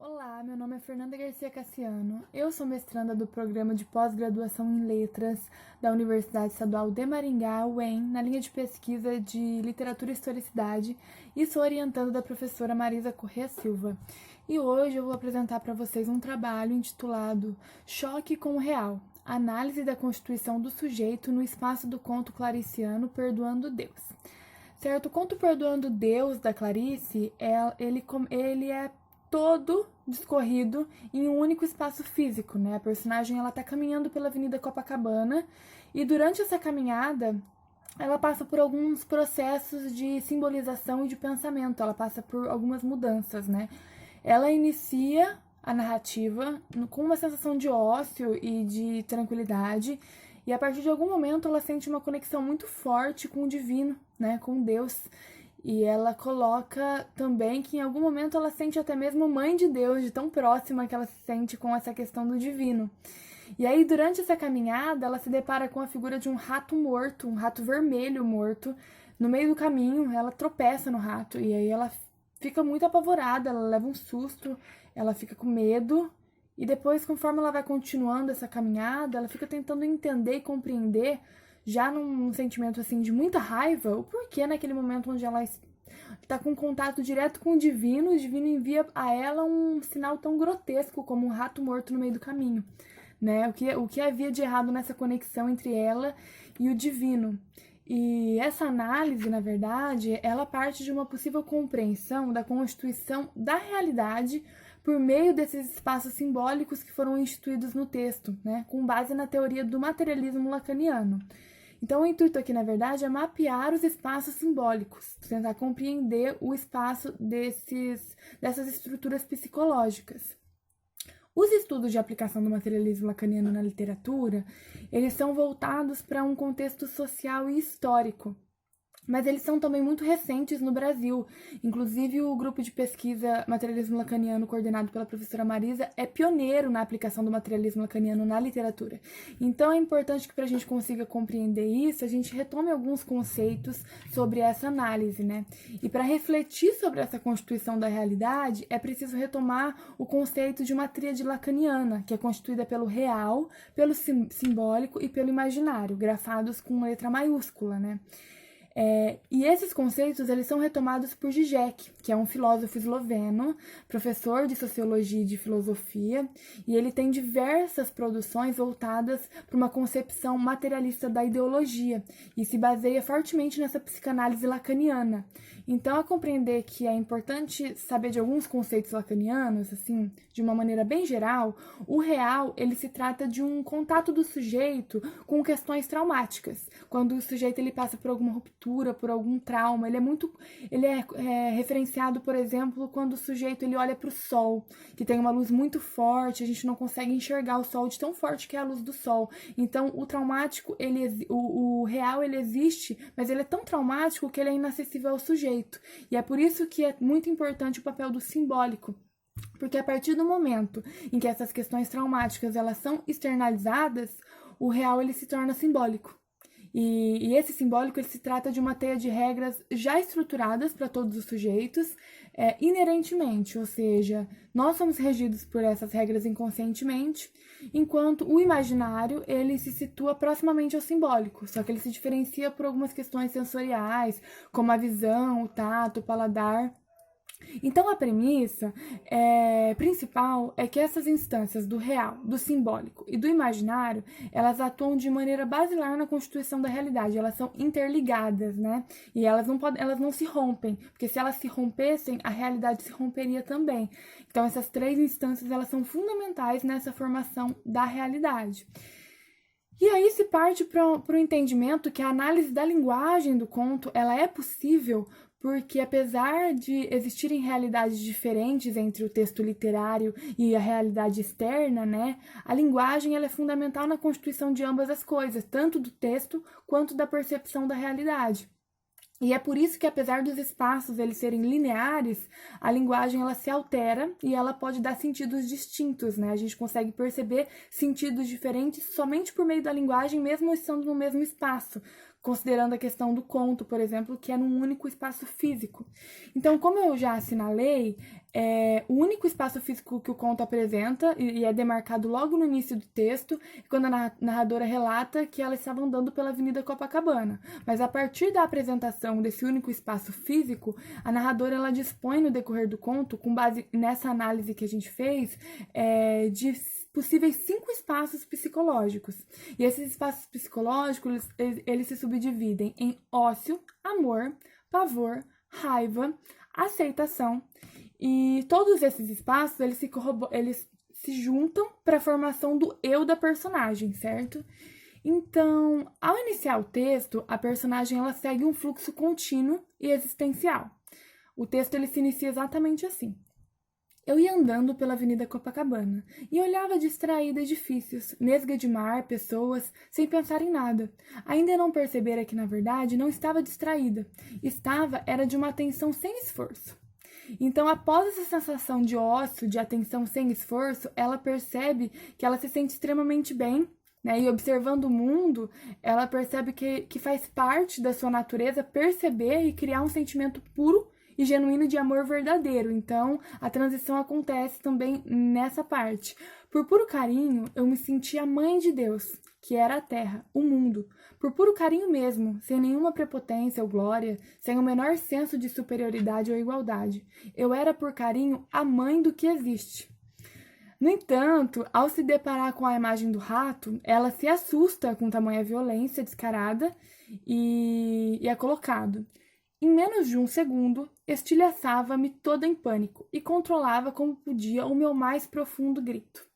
Olá, meu nome é Fernanda Garcia Cassiano. Eu sou mestranda do programa de pós-graduação em Letras da Universidade Estadual de Maringá, UEM, na linha de pesquisa de Literatura e Historicidade, e sou orientanda da professora Marisa Corrêa Silva. E hoje eu vou apresentar para vocês um trabalho intitulado Choque com o Real, Análise da Constituição do Sujeito no Espaço do Conto Clariciano Perdoando Deus. Certo? O conto Perdoando Deus, da Clarice, ele é todo discorrido em um único espaço físico, né? A personagem ela tá caminhando pela Avenida Copacabana e durante essa caminhada ela passa por alguns processos de simbolização e de pensamento, ela passa por algumas mudanças, né? Ela inicia a narrativa com uma sensação de ócio e de tranquilidade, e a partir de algum momento ela sente uma conexão muito forte com o divino, né, com Deus. E ela coloca também que em algum momento ela sente até mesmo mãe de Deus, de tão próxima que ela se sente com essa questão do divino. E aí, durante essa caminhada, ela se depara com a figura de um rato morto, um rato vermelho morto. No meio do caminho, ela tropeça no rato e aí ela fica muito apavorada, ela leva um susto, ela fica com medo. E depois, conforme ela vai continuando essa caminhada, ela fica tentando entender e compreender, já num sentimento assim de muita raiva, o porquê naquele momento onde ela está com contato direto com o divino envia a ela um sinal tão grotesco como um rato morto no meio do caminho, né? O que havia de errado nessa conexão entre ela e o divino. E essa análise, na verdade, ela parte de uma possível compreensão da constituição da realidade por meio desses espaços simbólicos que foram instituídos no texto, né, com base na teoria do materialismo lacaniano. Então, o intuito aqui, na verdade, é mapear os espaços simbólicos, tentar compreender o espaço dessas estruturas psicológicas. Os estudos de aplicação do materialismo lacaniano na literatura, eles são voltados para um contexto social e histórico, mas eles são também muito recentes no Brasil. Inclusive, o grupo de pesquisa Materialismo Lacaniano, coordenado pela professora Marisa, é pioneiro na aplicação do materialismo lacaniano na literatura. Então, é importante que, para a gente consiga compreender isso, a gente retome alguns conceitos sobre essa análise, né? E para refletir sobre essa constituição da realidade, é preciso retomar o conceito de uma tríade lacaniana, que é constituída pelo real, pelo simbólico e pelo imaginário, grafados com letra maiúscula, né? E esses conceitos eles são retomados por Zizek, que é um filósofo esloveno, professor de sociologia e de filosofia, e ele tem diversas produções voltadas para uma concepção materialista da ideologia e se baseia fortemente nessa psicanálise lacaniana. Então, a compreender que é importante saber de alguns conceitos lacanianos, assim, de uma maneira bem geral, o real ele se trata de um contato do sujeito com questões traumáticas. Quando o sujeito ele passa por alguma ruptura, por algum trauma, ele é referenciado, por exemplo, quando o sujeito ele olha para o sol, que tem uma luz muito forte, a gente não consegue enxergar o sol de tão forte que é a luz do sol. Então, o traumático, o real ele existe, mas ele é tão traumático que ele é inacessível ao sujeito. E é por isso que é muito importante o papel do simbólico. Porque a partir do momento em que essas questões traumáticas elas são externalizadas, o real ele se torna simbólico. E esse simbólico ele se trata de uma teia de regras já estruturadas para todos os sujeitos, inerentemente, ou seja, nós somos regidos por essas regras inconscientemente, enquanto o imaginário ele se situa proximamente ao simbólico, só que ele se diferencia por algumas questões sensoriais, como a visão, o tato, o paladar. Então, a premissa principal é que essas instâncias do real, do simbólico e do imaginário, elas atuam de maneira basilar na constituição da realidade, elas são interligadas, né? E elas não se rompem, porque se elas se rompessem, a realidade se romperia também. Então, essas três instâncias, elas são fundamentais nessa formação da realidade. E aí se parte para o entendimento que a análise da linguagem do conto ela é possível porque, apesar de existirem realidades diferentes entre o texto literário e a realidade externa, né, a linguagem ela é fundamental na constituição de ambas as coisas, tanto do texto quanto da percepção da realidade. E é por isso que, apesar dos espaços eles serem lineares, a linguagem ela se altera e ela pode dar sentidos distintos, né? A gente consegue perceber sentidos diferentes somente por meio da linguagem, mesmo estando no mesmo espaço, considerando a questão do conto, por exemplo, que é num único espaço físico. Então, como eu já assinalei, é o único espaço físico que o conto apresenta e é demarcado logo no início do texto, quando a narradora relata que ela estava andando pela Avenida Copacabana. Mas a partir da apresentação desse único espaço físico, a narradora ela dispõe no decorrer do conto, com base nessa análise que a gente fez, de possíveis 5 espaços psicológicos. E esses espaços psicológicos, eles se subdividem em ócio, amor, pavor, raiva, aceitação. E todos esses espaços, eles se juntam para a formação do eu da personagem, certo? Então, ao iniciar o texto, a personagem ela segue um fluxo contínuo e existencial. O texto ele se inicia exatamente assim. Eu ia andando pela Avenida Copacabana e olhava distraída edifícios, nesga de mar, pessoas, sem pensar em nada. Ainda não percebera que, na verdade, não estava distraída. Era de uma atenção sem esforço. Então, após essa sensação de ócio, de atenção sem esforço, ela percebe que ela se sente extremamente bem, né? E observando o mundo, ela percebe que faz parte da sua natureza perceber e criar um sentimento puro e genuíno de amor verdadeiro. Então, a transição acontece também nessa parte. Por puro carinho, eu me senti a mãe de Deus, que era a terra, o mundo. Por puro carinho mesmo, sem nenhuma prepotência ou glória, sem o menor senso de superioridade ou igualdade. Eu era, por carinho, a mãe do que existe. No entanto, ao se deparar com a imagem do rato, ela se assusta com tamanha violência descarada e é colocado. Em menos de um segundo, estilhaçava-me toda em pânico e controlava como podia o meu mais profundo grito.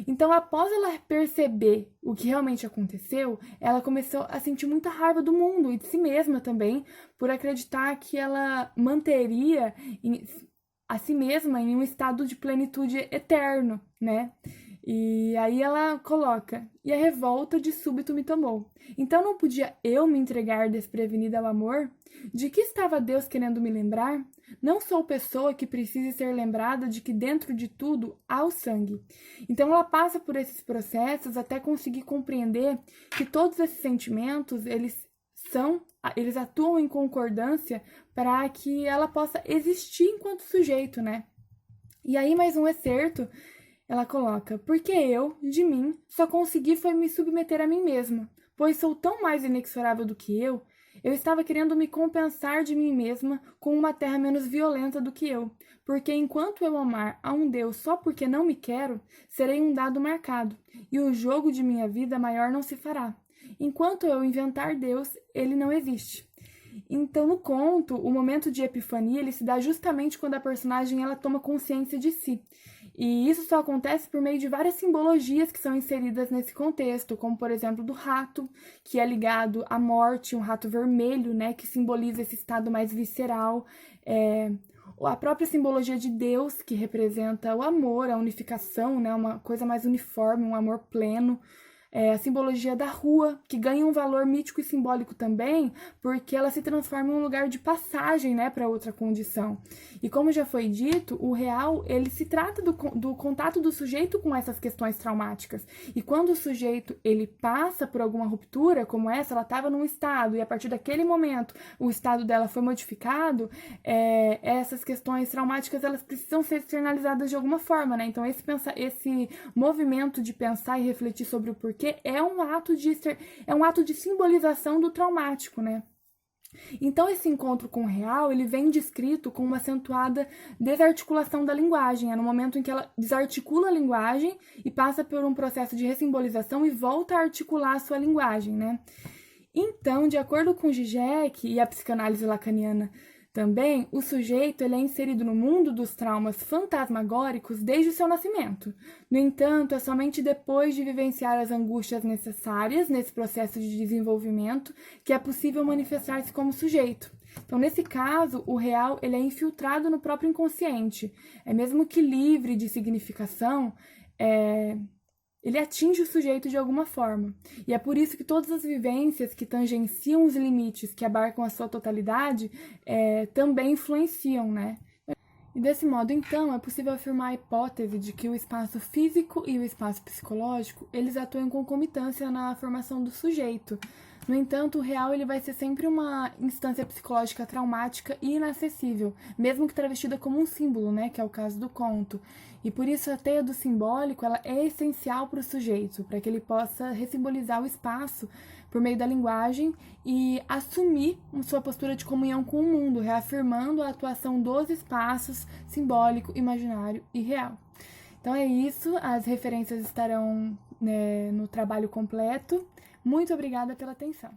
Então, após ela perceber o que realmente aconteceu, ela começou a sentir muita raiva do mundo e de si mesma também, por acreditar que ela manteria a si mesma em um estado de plenitude eterno, né? E aí ela coloca, e a revolta de súbito me tomou. Então não podia eu me entregar desprevenida ao amor? De que estava Deus querendo me lembrar? Não sou pessoa que precise ser lembrada de que dentro de tudo há o sangue. Então ela passa por esses processos até conseguir compreender que todos esses sentimentos, eles atuam em concordância para que ela possa existir enquanto sujeito, né? E aí mais um excerto, ela coloca, porque eu, de mim, só consegui foi me submeter a mim mesma, pois sou tão mais inexorável do que eu estava querendo me compensar de mim mesma com uma terra menos violenta do que eu, porque enquanto eu amar a um Deus só porque não me quero, serei um dado marcado, e o jogo de minha vida maior não se fará. Enquanto eu inventar Deus, ele não existe. Então, no conto, o momento de epifania ele se dá justamente quando a personagem ela toma consciência de si. E isso só acontece por meio de várias simbologias que são inseridas nesse contexto, como, por exemplo, do rato, que é ligado à morte, um rato vermelho, né, que simboliza esse estado mais visceral. A própria simbologia de Deus, que representa o amor, a unificação, né, uma coisa mais uniforme, um amor pleno. A simbologia da rua, que ganha um valor mítico e simbólico também, porque ela se transforma em um lugar de passagem, né, para outra condição. E como já foi dito, o real, ele se trata do contato do sujeito com essas questões traumáticas. E quando o sujeito, ele passa por alguma ruptura, como essa, ela estava num estado, e a partir daquele momento, o estado dela foi modificado, essas questões traumáticas, elas precisam ser externalizadas de alguma forma, né? Então, esse movimento de pensar e refletir sobre o porquê é um ato de simbolização do traumático, né? Então, esse encontro com o real, ele vem descrito com uma acentuada desarticulação da linguagem. É no momento em que ela desarticula a linguagem e passa por um processo de ressimbolização e volta a articular a sua linguagem, né? Então, de acordo com Zizek e a psicanálise lacaniana também, o sujeito ele é inserido no mundo dos traumas fantasmagóricos desde o seu nascimento. No entanto, é somente depois de vivenciar as angústias necessárias nesse processo de desenvolvimento que é possível manifestar-se como sujeito. Então, nesse caso, o real ele é infiltrado no próprio inconsciente. Mesmo que livre de significação, ele atinge o sujeito de alguma forma. E é por isso que todas as vivências que tangenciam os limites, que abarcam a sua totalidade, também influenciam, né? E desse modo, então, é possível afirmar a hipótese de que o espaço físico e o espaço psicológico, eles atuam em concomitância na formação do sujeito. No entanto, o real ele vai ser sempre uma instância psicológica traumática e inacessível, mesmo que travestida como um símbolo, né, que é o caso do conto. E por isso a teia do simbólico ela é essencial para o sujeito, para que ele possa ressimbolizar o espaço por meio da linguagem e assumir sua postura de comunhão com o mundo, reafirmando a atuação dos espaços simbólico, imaginário e real. Então é isso, as referências estarão, né, no trabalho completo. Muito obrigada pela atenção.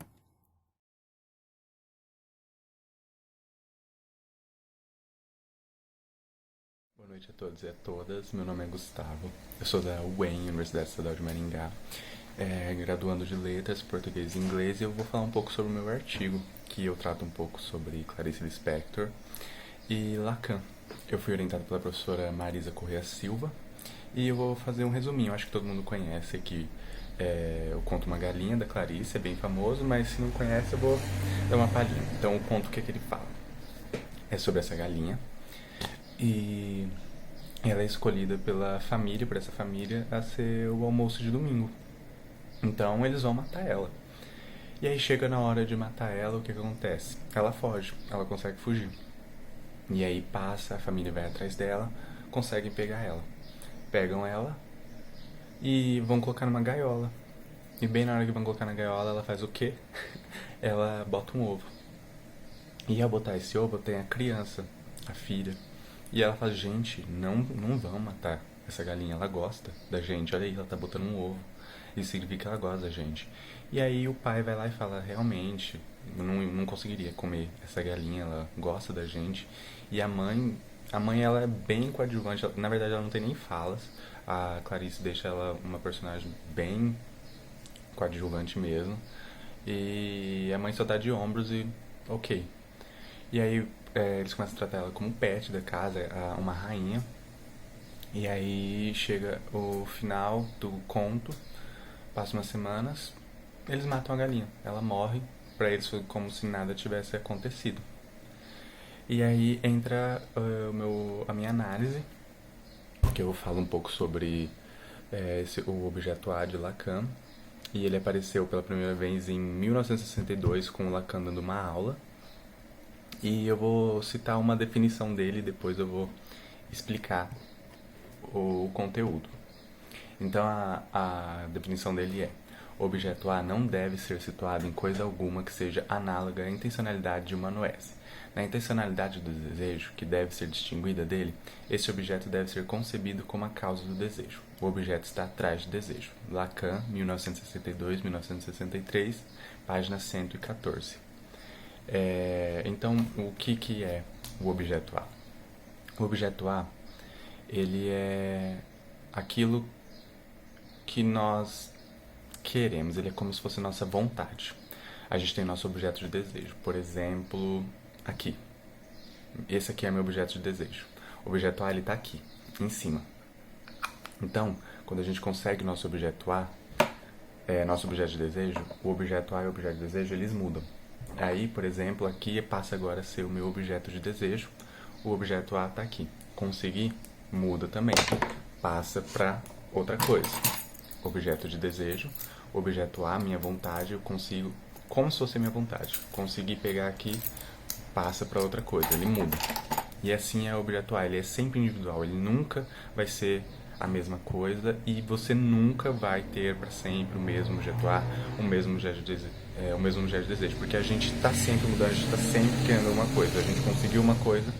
Boa noite a todos e a todas. Meu nome é Gustavo. Eu sou da UEM, Universidade Estadual de Maringá, graduando de Letras, Português e Inglês, e eu vou falar um pouco sobre o meu artigo, que eu trato um pouco sobre Clarice Lispector e Lacan. Eu fui orientado pela professora Marisa Corrêa Silva e eu vou fazer um resuminho. Acho que todo mundo conhece aqui o Conto Uma Galinha, da Clarice, é bem famoso, mas se não conhece eu vou dar uma palhinha. Então o conto, o que ele fala? É sobre essa galinha e ela é escolhida pela família, por essa família, a ser o almoço de domingo. Então eles vão matar ela. E aí chega na hora de matar ela, o que acontece? Ela foge, ela consegue fugir. E aí passa, a família vai atrás dela, conseguem pegar ela. Pegam ela e vão colocar numa gaiola. E bem na hora que vão colocar na gaiola, ela faz o quê? Ela bota um ovo. E ao botar esse ovo, tem a criança, a filha. E ela fala, gente, não vão matar essa galinha, ela gosta da gente. Olha aí, ela tá botando um ovo. Isso significa que ela gosta da gente. E aí o pai vai lá e fala, realmente, eu não conseguiria comer essa galinha, ela gosta da gente. E a mãe ela é bem coadjuvante, na verdade ela não tem nem falas. A Clarice deixa ela uma personagem bem coadjuvante mesmo. E a mãe só dá de ombros e ok. E aí eles começam a tratar ela como pet da casa, uma rainha. E aí chega o final do conto, passam umas semanas, eles matam a galinha. Ela morre, pra eles foi como se nada tivesse acontecido. E aí entra a minha análise, que eu falo um pouco sobre o objeto A de Lacan. E ele apareceu pela primeira vez em 1962 com o Lacan dando uma aula. E eu vou citar uma definição dele, depois eu vou explicar o conteúdo. Então a definição dele é: o objeto A não deve ser situado em coisa alguma que seja análoga à intencionalidade de uma noese. Na intencionalidade do desejo, que deve ser distinguida dele, esse objeto deve ser concebido como a causa do desejo. O objeto está atrás do desejo. Lacan, 1962-1963, página 114. Então, o que é o objeto A? O objeto A, ele é aquilo que nós queremos, ele é como se fosse nossa vontade. A gente tem nosso objeto de desejo, por exemplo, aqui. Esse aqui é meu objeto de desejo. O objeto A, ele tá aqui, em cima. Então, quando a gente consegue nosso objeto A, nosso objeto de desejo, o objeto A e o objeto de desejo, eles mudam. Aí, por exemplo, aqui passa agora a ser o meu objeto de desejo, o objeto A tá aqui. Consegui, muda também, passa para outra coisa. Objeto de desejo, objeto A, minha vontade, eu consigo, como se fosse a minha vontade. Consegui pegar aqui, passa para outra coisa, ele muda. E assim é o objeto A, ele é sempre individual, ele nunca vai ser a mesma coisa e você nunca vai ter para sempre o mesmo objeto A, o mesmo objeto de desejo, porque a gente está sempre mudando, a gente está sempre criando alguma coisa. A gente conseguiu uma coisa,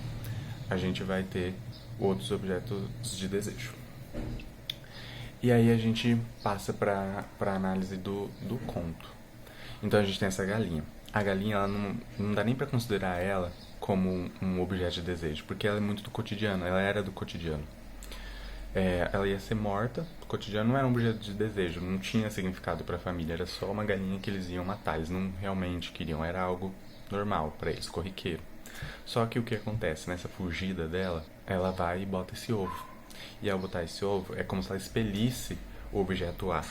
a gente vai ter outros objetos de desejo. E aí a gente passa para a análise do conto. Então a gente tem essa galinha. A galinha, ela não dá nem para considerar ela como um objeto de desejo, porque ela é muito do cotidiano, ela era do cotidiano. Ela ia ser morta, o cotidiano não era um objeto de desejo, não tinha significado para a família, era só uma galinha que eles iam matar, eles não realmente queriam, era algo normal para eles, corriqueiro. Só que o que acontece nessa fugida dela, ela vai e bota esse ovo. E ao botar esse ovo, é como se ela expelisse o objeto A.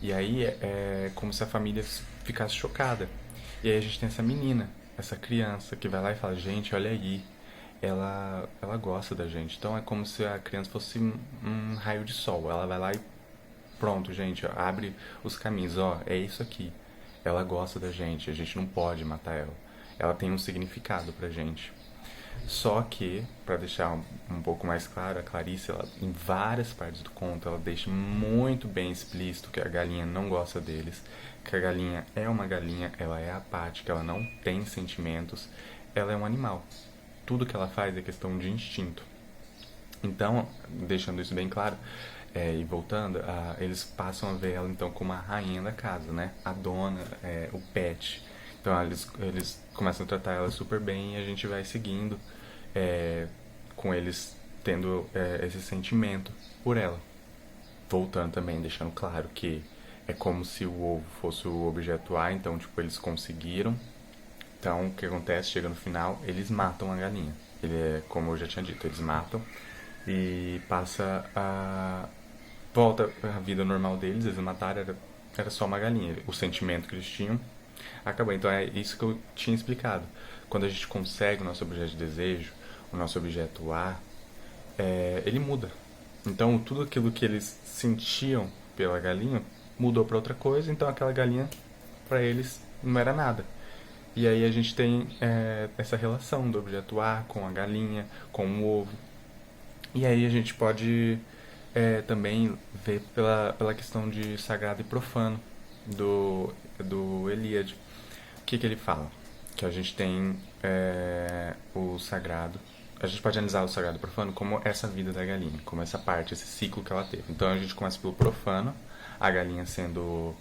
E aí é como se a família ficasse chocada. E aí a gente tem essa menina, essa criança que vai lá e fala, gente, olha aí, ela gosta da gente. Então é como se a criança fosse um raio de sol. Ela vai lá e pronto, gente, ó, abre os caminhos, ó, é isso aqui. ela gosta da gente, a gente não pode matar ela. Ela tem um significado pra gente. Só que, para deixar um pouco mais claro, a Clarice, ela, em várias partes do conto, ela deixa muito bem explícito que a galinha não gosta deles, que a galinha é uma galinha, ela é apática, ela não tem sentimentos, ela é um animal. Tudo que ela faz é questão de instinto. Então, deixando isso bem claro, e voltando, eles passam a ver ela então como a rainha da casa, né? A dona, o pet. Então eles começam a tratar ela super bem e a gente vai seguindo com eles tendo esse sentimento por ela. Voltando também, deixando claro que é como se o ovo fosse o objeto A, então tipo, eles conseguiram. Então o que acontece? Chega no final, eles matam a galinha. Como eu já tinha dito, eles matam e passa a volta à vida normal deles, eles mataram, era só uma galinha. O sentimento que eles tinham acabou. Então é isso que eu tinha explicado. Quando a gente consegue o nosso objeto de desejo, o nosso objeto A, ele muda. Então tudo aquilo que eles sentiam pela galinha mudou para outra coisa, então aquela galinha para eles não era nada. E aí a gente tem essa relação do objeto A com a galinha, com o ovo. E aí a gente pode também ver pela questão de sagrado e profano do Eliade. O que ele fala? Que a gente tem o sagrado. A gente pode analisar o sagrado e o profano como essa vida da galinha, como essa parte, esse ciclo que ela teve. Então a gente começa pelo profano, a galinha sendo.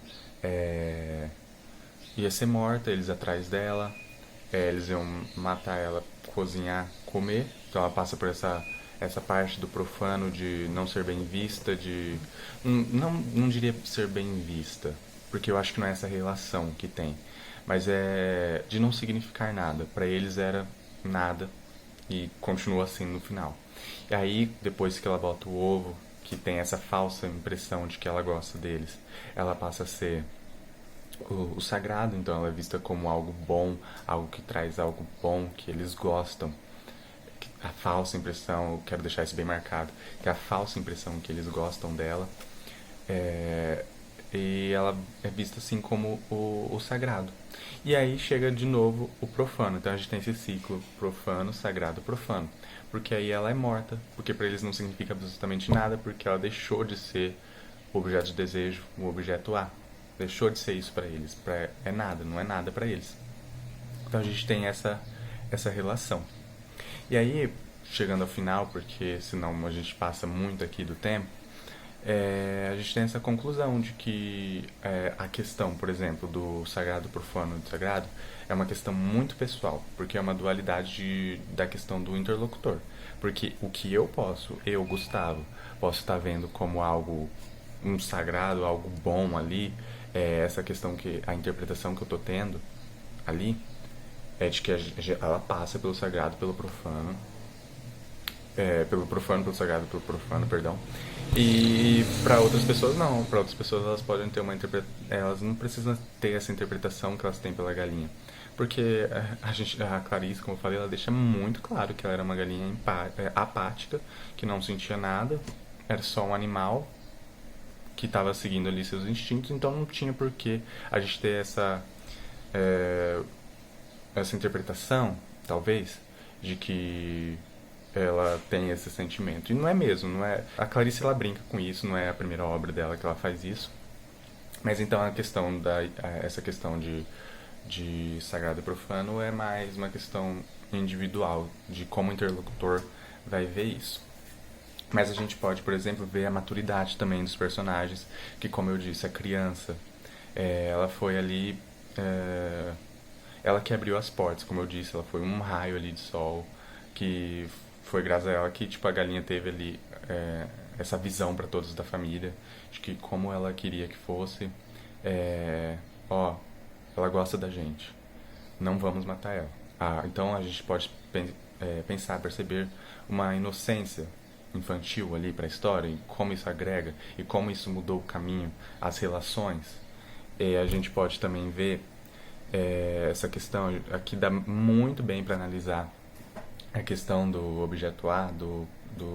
Ia ser morta, eles atrás dela, eles iam matar ela, cozinhar, comer. Então ela passa por essa parte do profano de não ser bem vista, de não diria ser bem vista, porque eu acho que não é essa relação que tem, mas é de não significar nada. Para eles era nada e continua assim no final. E aí depois que ela bota o ovo, que tem essa falsa impressão de que ela gosta deles, ela passa a ser o sagrado, então ela é vista como algo bom, algo que traz algo bom, que eles gostam. A falsa impressão, eu quero deixar isso bem marcado, que a falsa impressão que eles gostam dela, e ela é vista assim como o sagrado. E aí chega de novo o profano, então a gente tem esse ciclo profano, sagrado, profano, porque aí ela é morta, porque para eles não significa absolutamente nada, porque ela deixou de ser o objeto de desejo, o objeto A, deixou de ser isso para eles, é nada, não é nada para eles. Então a gente tem essa relação. E aí, chegando ao final, porque senão a gente passa muito aqui do tempo, a gente tem essa conclusão de que a questão, por exemplo, do sagrado profano e do sagrado é uma questão muito pessoal, porque é uma dualidade da questão do interlocutor. Porque o que eu, Gustavo, posso estar vendo como algo, um sagrado, algo bom ali, essa questão que a interpretação que eu estou tendo ali é de que ela passa pelo sagrado, pelo profano, pelo sagrado, pelo profano, perdão. E para outras pessoas não, para outras pessoas elas podem ter elas não precisam ter essa interpretação que elas têm pela galinha, porque a Clarice, como eu falei, ela deixa muito claro que ela era uma galinha apática, que não sentia nada, era só um animal que estava seguindo ali seus instintos, então não tinha por que a gente ter essa interpretação, talvez, de que ela tem esse sentimento. E não é mesmo, não é. A Clarice ela brinca com isso, não é a primeira obra dela que ela faz isso. Mas então essa questão de sagrado e profano é mais uma questão individual, de como o interlocutor vai ver isso. Mas a gente pode, por exemplo, ver a maturidade também dos personagens, que como eu disse, a criança, ela foi ali, ela que abriu as portas, como eu disse, ela foi um raio ali de sol, que foi graças a ela que tipo, a galinha teve ali essa visão para todos da família, de que como ela queria que fosse, ela gosta da gente, não vamos matar ela. Então a gente pode pensar, perceber uma inocência infantil ali para a história e como isso agrega e como isso mudou o caminho, as relações. E a gente pode também ver essa questão aqui dá muito bem para analisar a questão do objeto A, do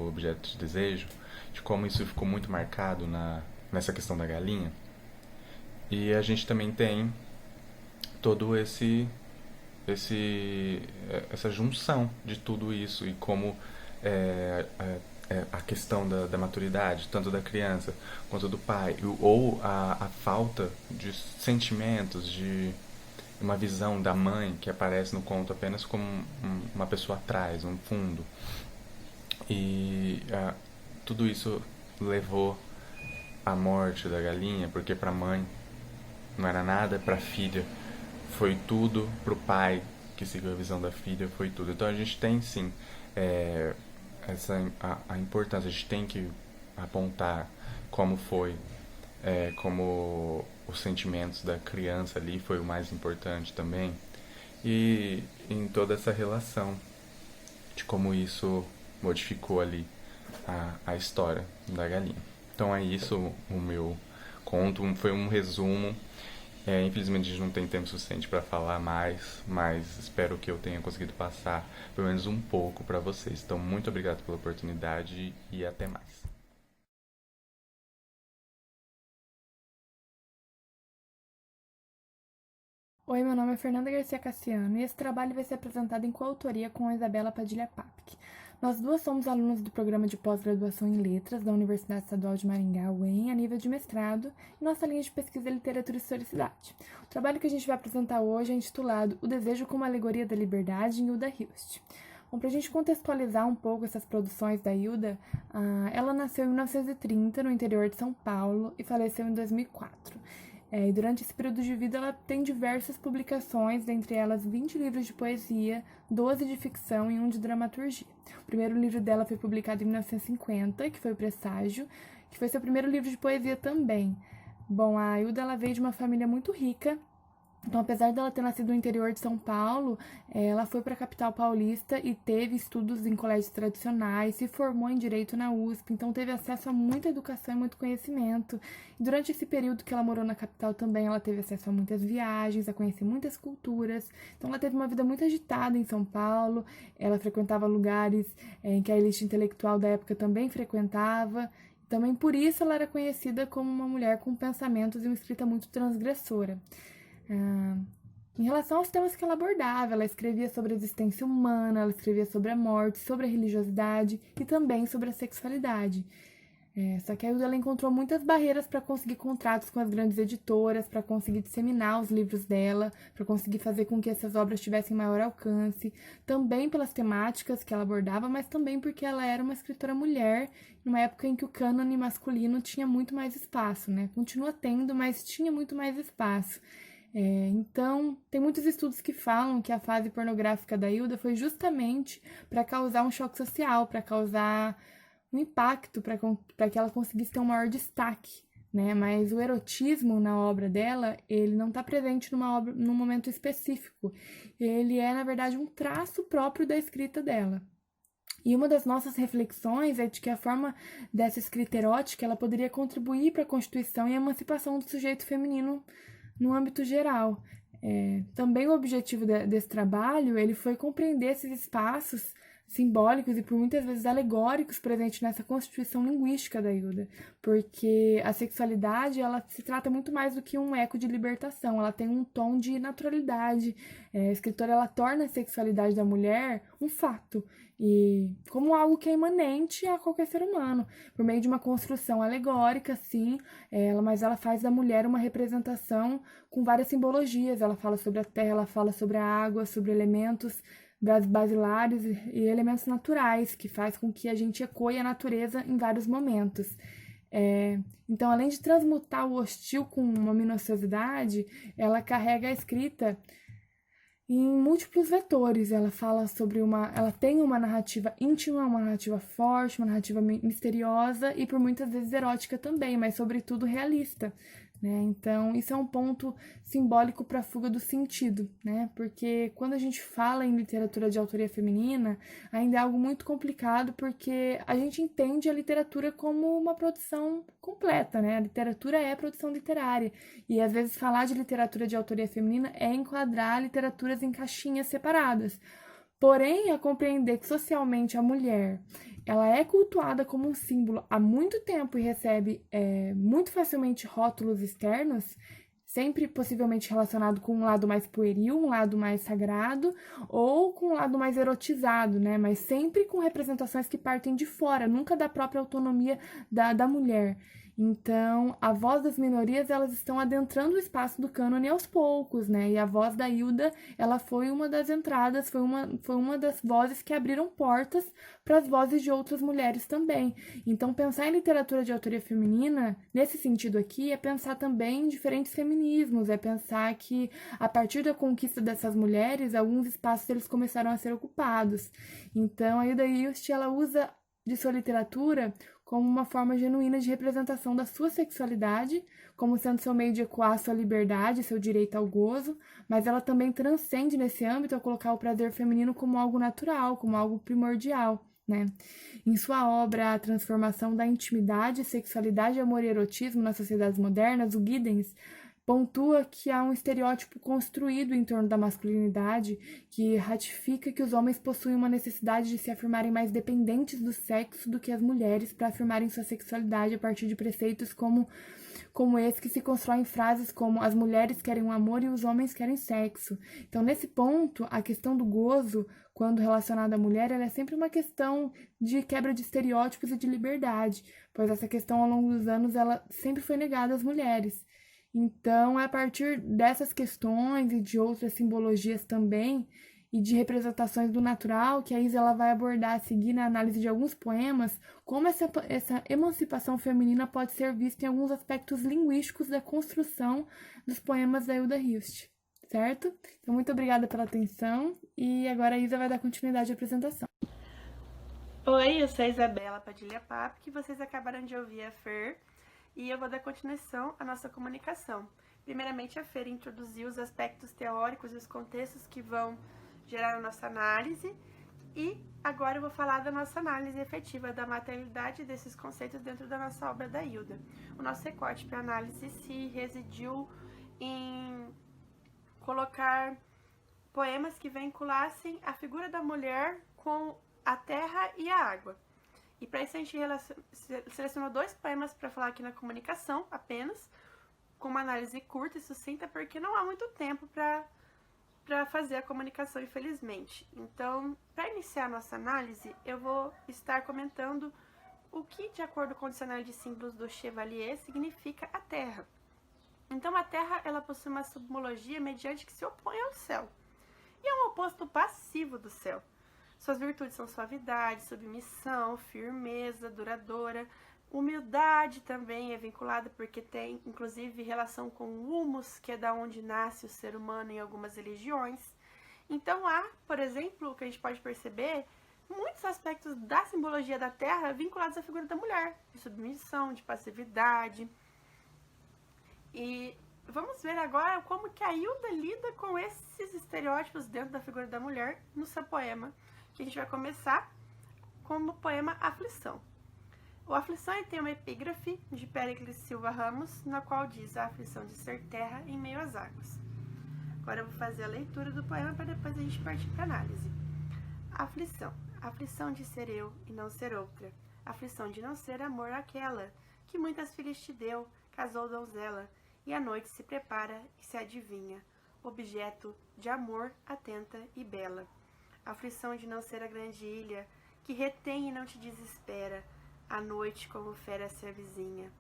objeto de desejo, de como isso ficou muito marcado nessa questão da galinha. E a gente também tem todo essa junção de tudo isso e como a questão da maturidade, tanto da criança quanto do pai, ou a falta de sentimentos, de uma visão da mãe que aparece no conto apenas como uma pessoa atrás, um fundo. E tudo isso levou à morte da galinha, porque para a mãe não era nada, para a filha foi tudo, para o pai que seguiu a visão da filha foi tudo. Então a gente tem sim a importância, a gente tem que apontar como foi, como os sentimentos da criança ali foi o mais importante também, e em toda essa relação de como isso modificou ali a história da galinha. Então é isso o meu conto, foi um resumo. Infelizmente a gente não tem tempo suficiente para falar mais, mas espero que eu tenha conseguido passar pelo menos um pouco para vocês. Então muito obrigado pela oportunidade e até mais. Oi, meu nome é Fernanda Garcia Cassiano e esse trabalho vai ser apresentado em coautoria com a Isabela Padilha Papke. Nós duas somos alunas do programa de pós-graduação em Letras da Universidade Estadual de Maringá, UEM, a nível de mestrado, e nossa linha de pesquisa é Literatura e Historicidade. O trabalho que a gente vai apresentar hoje é intitulado O Desejo como Alegoria da Liberdade, em Hilda Hilst. Bom, para a gente contextualizar um pouco essas produções da Hilda, ela nasceu em 1930 no interior de São Paulo e faleceu em 2004. E durante esse período de vida, ela tem diversas publicações, dentre elas 20 livros de poesia, 12 de ficção e 1 de dramaturgia. O primeiro livro dela foi publicado em 1950, que foi o Presságio, que foi seu primeiro livro de poesia também. Bom, a Hilda ela veio de uma família muito rica. Então, apesar dela ter nascido no interior de São Paulo, ela foi para a capital paulista e teve estudos em colégios tradicionais, se formou em Direito na USP, então teve acesso a muita educação e muito conhecimento. E durante esse período que ela morou na capital também, ela teve acesso a muitas viagens, a conhecer muitas culturas. Então, ela teve uma vida muito agitada em São Paulo, ela frequentava lugares em que a elite intelectual da época também frequentava. Também por isso ela era conhecida como uma mulher com pensamentos e uma escrita muito transgressora. Em relação aos temas que ela abordava, ela escrevia sobre a existência humana, ela escrevia sobre a morte, sobre a religiosidade e também sobre a sexualidade. Só que a Hilda ela encontrou muitas barreiras para conseguir contratos com as grandes editoras, para conseguir disseminar os livros dela, para conseguir fazer com que essas obras tivessem maior alcance, também pelas temáticas que ela abordava, mas também porque ela era uma escritora mulher, numa época em que o cânone masculino tinha muito mais espaço, né? Continua tendo, mas tinha muito mais espaço. Então, tem muitos estudos que falam que a fase pornográfica da Hilda foi justamente para causar um choque social, para causar um impacto, para que ela conseguisse ter um maior destaque, né? Mas o erotismo na obra dela, ele não está presente num momento específico. Ele é, na verdade, um traço próprio da escrita dela. E uma das nossas reflexões é de que a forma dessa escrita erótica ela poderia contribuir para a constituição e a emancipação do sujeito feminino no âmbito geral. Também o objetivo desse trabalho ele foi compreender esses espaços simbólicos e por muitas vezes alegóricos presentes nessa constituição linguística da Hilda, porque a sexualidade ela se trata muito mais do que um eco de libertação, ela tem um tom de naturalidade. A escritora ela torna a sexualidade da mulher um fato e como algo que é imanente a qualquer ser humano, por meio de uma construção alegórica, sim, mas ela faz da mulher uma representação com várias simbologias. Ela fala sobre a terra, ela fala sobre a água, sobre elementos basilares e elementos naturais, que faz com que a gente ecoe a natureza em vários momentos. Então, além de transmutar o hostil com uma minuciosidade, ela carrega a escrita em múltiplos vetores. Ela fala sobre ela tem uma narrativa íntima, uma narrativa forte, uma narrativa misteriosa e por muitas vezes erótica também, mas sobretudo realista, né? Então, isso é um ponto simbólico para a fuga do sentido, né? Porque quando a gente fala em literatura de autoria feminina, ainda é algo muito complicado, porque a gente entende a literatura como uma produção completa, né? A literatura é a produção literária, e às vezes falar de literatura de autoria feminina é enquadrar literaturas em caixinhas separadas. Porém, a compreender que socialmente a mulher ela é cultuada como um símbolo há muito tempo e recebe muito facilmente rótulos externos, sempre possivelmente relacionado com um lado mais pueril, um lado mais sagrado, ou com um lado mais erotizado, né? Mas sempre com representações que partem de fora, nunca da própria autonomia da mulher. Então, a voz das minorias, elas estão adentrando o espaço do cânone aos poucos, né? E a voz da Hilda, ela foi uma das entradas, foi uma das vozes que abriram portas para as vozes de outras mulheres também. Então, pensar em literatura de autoria feminina, nesse sentido aqui, é pensar também em diferentes feminismos, é pensar que, a partir da conquista dessas mulheres, alguns espaços eles começaram a ser ocupados. Então, a Hilda Hilst, ela usa de sua literatura como uma forma genuína de representação da sua sexualidade, como sendo seu meio de ecoar sua liberdade, seu direito ao gozo, mas ela também transcende nesse âmbito a colocar o prazer feminino como algo natural, como algo primordial, né? Em sua obra A Transformação da Intimidade, Sexualidade, Amor e Erotismo nas Sociedades Modernas, o Giddens pontua que há um estereótipo construído em torno da masculinidade que ratifica que os homens possuem uma necessidade de se afirmarem mais dependentes do sexo do que as mulheres para afirmarem sua sexualidade a partir de preceitos como esse que se constrói em frases como as mulheres querem um amor e os homens querem sexo. Então, nesse ponto, a questão do gozo, quando relacionada à mulher, ela é sempre uma questão de quebra de estereótipos e de liberdade, pois essa questão, ao longo dos anos, ela sempre foi negada às mulheres. Então, é a partir dessas questões e de outras simbologias também, e de representações do natural, que a Isa ela vai abordar a seguir na análise de alguns poemas, como essa emancipação feminina pode ser vista em alguns aspectos linguísticos da construção dos poemas da Hilda Hilst, certo? Então, muito obrigada pela atenção, e agora a Isa vai dar continuidade à apresentação. Oi, eu sou a Isabela Padilha Papo, que vocês acabaram de ouvir a Fer, e eu vou dar continuação à nossa comunicação. Primeiramente, a Fer introduziu os aspectos teóricos e os contextos que vão gerar a nossa análise, e agora eu vou falar da nossa análise efetiva da materialidade desses conceitos dentro da nossa obra da Hilda. O nosso recorte para análise se residiu em colocar poemas que vinculassem a figura da mulher com a terra e a água. E para isso a gente selecionou 2 poemas para falar aqui na comunicação, apenas, com uma análise curta e sucinta, porque não há muito tempo para fazer a comunicação, infelizmente. Então, para iniciar a nossa análise, eu vou estar comentando o que, de acordo com o dicionário de símbolos do Chevalier, significa a Terra. Então, a Terra ela possui uma submologia mediante que se opõe ao céu, e é um oposto passivo do céu. Suas virtudes são suavidade, submissão, firmeza, duradoura. Humildade também é vinculada porque tem, inclusive, relação com o humus, que é da onde nasce o ser humano em algumas religiões. Então há, por exemplo, o que a gente pode perceber, muitos aspectos da simbologia da Terra vinculados à figura da mulher, de submissão, de passividade. E vamos ver agora como que a Hilda lida com esses estereótipos dentro da figura da mulher no seu poema, que a gente vai começar com o poema Aflição. O Aflição tem uma epígrafe de Péricles Silva Ramos, na qual diz a aflição de ser terra em meio às águas. Agora eu vou fazer a leitura do poema para depois a gente partir para a análise. Aflição. Aflição de ser eu e não ser outra. Aflição de não ser amor aquela, que muitas filhas te deu, casou donzela, e a noite se prepara e se adivinha, objeto de amor atenta e bela. Aflição de não ser a grande ilha, que retém e não te desespera, a noite como fera se avizinha.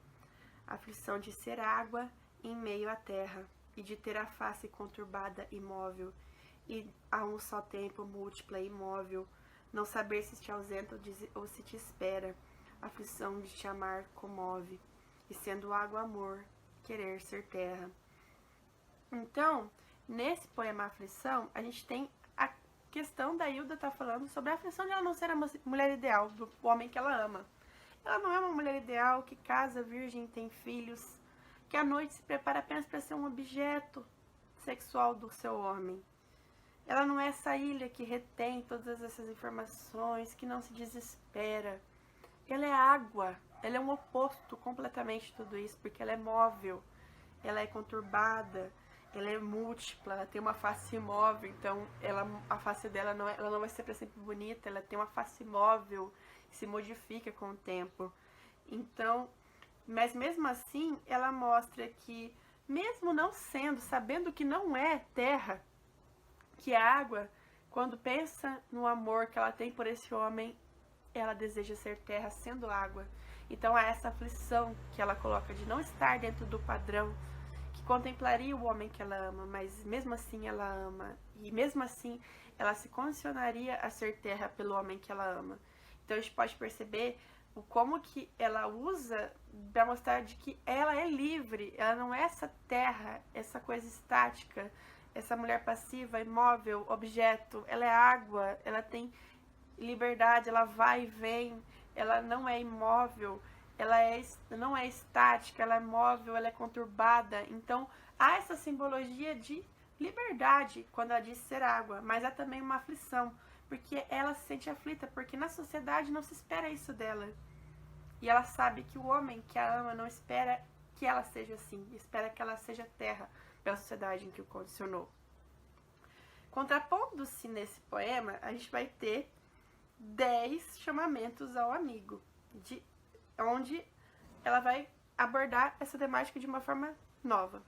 Aflição de ser água em meio à terra, e de ter a face conturbada imóvel, e a um só tempo múltipla e imóvel, não saber se te ausenta ou se te espera. Aflição de te amar comove, e sendo água amor, querer ser terra. Então, nesse poema Aflição, a gente tem a questão da Hilda tá falando sobre a aflição de ela não ser a mulher ideal, do homem que ela ama. Ela não é uma mulher ideal que casa virgem e tem filhos, que à noite se prepara apenas para ser um objeto sexual do seu homem. Ela não é essa ilha que retém todas essas informações, que não se desespera. Ela é água, ela é um oposto completamente de tudo isso, porque ela é móvel, ela é conturbada, ela é múltipla, ela tem uma face imóvel, então a face dela ela não vai ser para sempre bonita, ela tem uma face móvel, se modifica com o tempo. Então, mas mesmo assim, ela mostra que mesmo não sendo, sabendo que não é terra, que a água, quando pensa no amor que ela tem por esse homem, ela deseja ser terra sendo água. Então há essa aflição que ela coloca de não estar dentro do padrão que contemplaria o homem que ela ama, mas mesmo assim ela ama, e mesmo assim ela se condicionaria a ser terra pelo homem que ela ama. Então a gente pode perceber o como que ela usa para mostrar de que ela é livre, ela não é essa terra, essa coisa estática, essa mulher passiva, imóvel, objeto, ela é água, ela tem liberdade, ela vai e vem, ela não é imóvel, ela não é estática, ela é móvel, ela é conturbada. Então há essa simbologia de liberdade quando ela diz ser água, mas há também uma aflição, porque ela se sente aflita, porque na sociedade não se espera isso dela. E ela sabe que o homem que a ama não espera que ela seja assim, espera que ela seja terra pela sociedade em que o condicionou. Contrapondo-se nesse poema, a gente vai ter 10 chamamentos ao amigo, onde ela vai abordar essa temática de uma forma nova.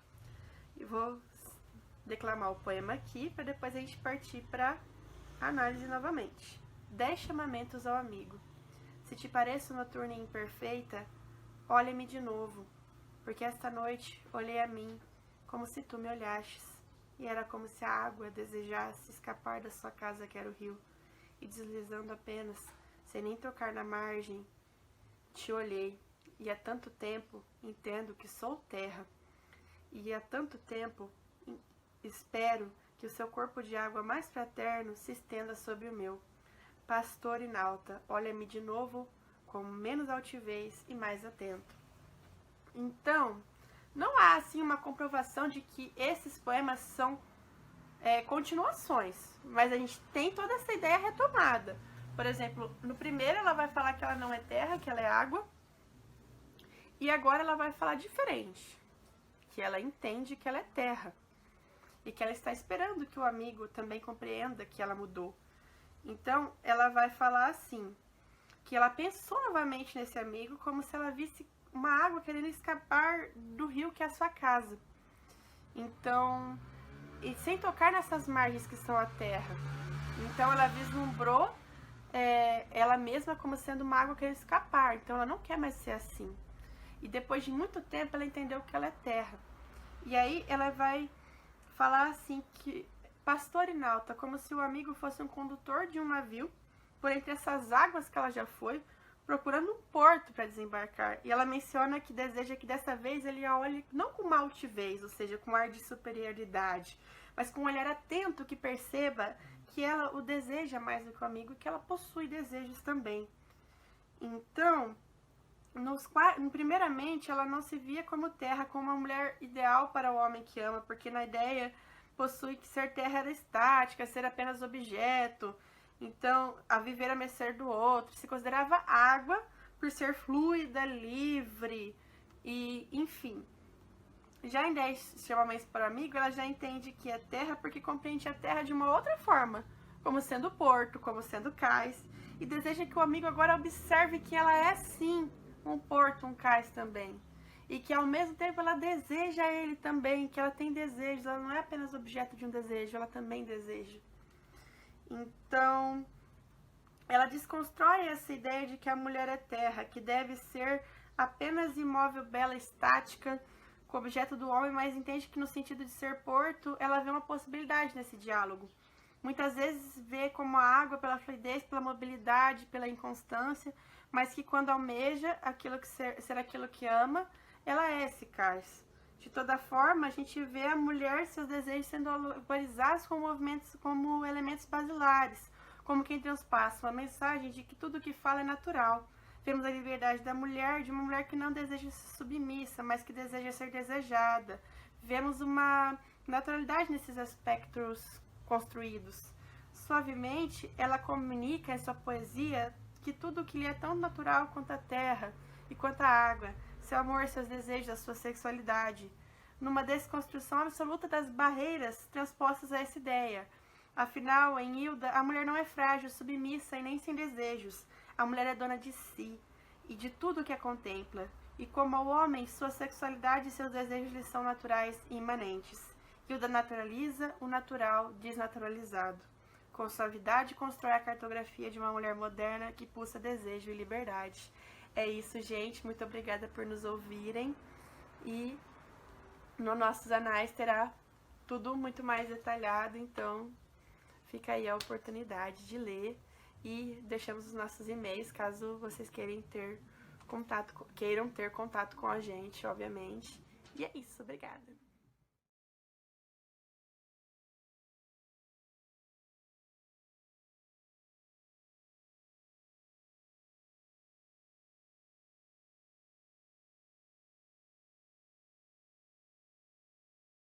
Eu vou declamar o poema aqui, para depois a gente partir para análise novamente. 10 chamamentos ao amigo. Se te pareço noturna e imperfeita, olha-me de novo, porque esta noite olhei a mim como se tu me olhastes, e era como se a água desejasse escapar da sua casa que era o rio, e deslizando apenas, sem nem tocar na margem, te olhei, e há tanto tempo entendo que sou terra, e há tanto tempo espero que o seu corpo de água mais fraterno se estenda sobre o meu. Pastor Inalta, olha-me de novo com menos altivez e mais atento. Então, não há assim uma comprovação de que esses poemas são continuações, mas a gente tem toda essa ideia retomada. Por exemplo, no primeiro ela vai falar que ela não é terra, que ela é água, e agora ela vai falar diferente, que ela entende que ela é terra, e que ela está esperando que o amigo também compreenda que ela mudou. Então, ela vai falar assim, que ela pensou novamente nesse amigo como se ela visse uma água querendo escapar do rio que é a sua casa. Então, e sem tocar nessas margens que são a terra. Então, ela vislumbrou ela mesma como sendo uma água querendo escapar. Então, ela não quer mais ser assim. E depois de muito tempo, ela entendeu que ela é terra. E aí, ela vai falar assim que Pastor Inalta, como se o amigo fosse um condutor de um navio, por entre essas águas que ela já foi, procurando um porto para desembarcar. E ela menciona que deseja que dessa vez ele a olhe não com uma altivez, ou seja, com ar de superioridade, mas com um olhar atento que perceba que ela o deseja mais do que o amigo e que ela possui desejos também. Então, primeiramente, ela não se via como terra, como uma mulher ideal para o homem que ama, porque na ideia possui que ser terra era estática, ser apenas objeto, então a viver a mercê do outro, se considerava água por ser fluida, livre, e enfim. Já em 10 chamamentos para o amigo, ela já entende que é terra porque compreende a terra de uma outra forma, como sendo porto, como sendo cais, e deseja que o amigo agora observe que ela é sim um porto, um cais também. E que ao mesmo tempo ela deseja ele também, que ela tem desejos, ela não é apenas objeto de um desejo, ela também deseja. Então, ela desconstrói essa ideia de que a mulher é terra, que deve ser apenas imóvel, bela, estática, com objeto do homem, mas entende que no sentido de ser porto, ela vê uma possibilidade nesse diálogo. Muitas vezes vê como a água pela fluidez, pela mobilidade, pela inconstância, mas que quando almeja aquilo que ser aquilo que ama, ela é esse cais. De toda forma, a gente vê a mulher e seus desejos sendo valorizados como movimentos, como elementos basilares, como quem transpassa uma mensagem de que tudo que fala é natural. Vemos a liberdade da mulher, de uma mulher que não deseja ser submissa, mas que deseja ser desejada. Vemos uma naturalidade nesses aspectos construídos. Suavemente, ela comunica em sua poesia que tudo que lhe é tão natural quanto a terra e quanto a água, seu amor, seus desejos, a sua sexualidade, numa desconstrução absoluta das barreiras transpostas a essa ideia. Afinal, em Hilda, a mulher não é frágil, submissa e nem sem desejos. A mulher é dona de si e de tudo que a contempla. E como ao homem, sua sexualidade e seus desejos lhe são naturais e imanentes. Hilda naturaliza o natural desnaturalizado. Com suavidade, constrói a cartografia de uma mulher moderna que pulsa desejo e liberdade. É isso, gente. Muito obrigada por nos ouvirem. E nos nossos anais terá tudo muito mais detalhado, então fica aí a oportunidade de ler. E deixamos os nossos e-mails, caso vocês queiram ter contato com a gente, obviamente. E é isso, obrigada.